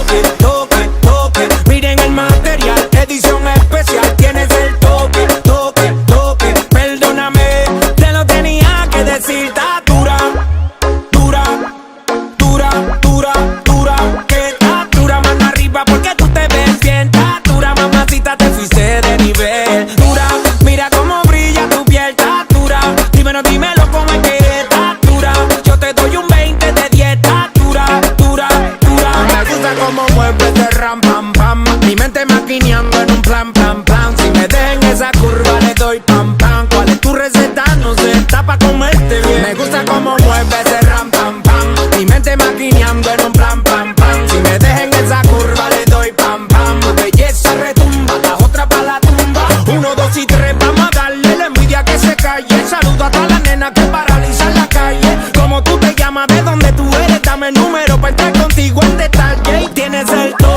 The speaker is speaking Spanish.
toque, toque, toque. Miren el material, edición especial. Tienes el toque, toque, toque. Perdóname, te lo tenía que decir. Está dura, dura, dura, dura, dura. Que está dura, mano arriba porque tú te ves bien. Está dura, mamacita, te fuiste de nivel. Dura, mira cómo brilla tu piel. Está dura, dímelo cómo es que está dura. Yo te doy un 20 de 10. Está dura, dura, dura. Me gusta cómo mueves de ram, pam, pam. Mi mente maquineando en un plan, plan, plan. Si me dejen esa curva le doy pam, pam. ¿Cuál es tu receta? No sé, está pa' comerte bien. Me gusta cómo mueves de ram, pam, pam. Mi mente maquineando en un plan, pam, pam. Si me dejen esa curva le doy pam, pam. Tu belleza retumba, la otra pa' la tumba. 1, 2 y 3, vamos a darle la envidia que se calle. Saludo a todas las nenas que paralizan la calle. ¿Cómo tú te llamas? ¿De dónde tú eres? Dame el número pa' entrar contigo en detalle. Y tienes el toque.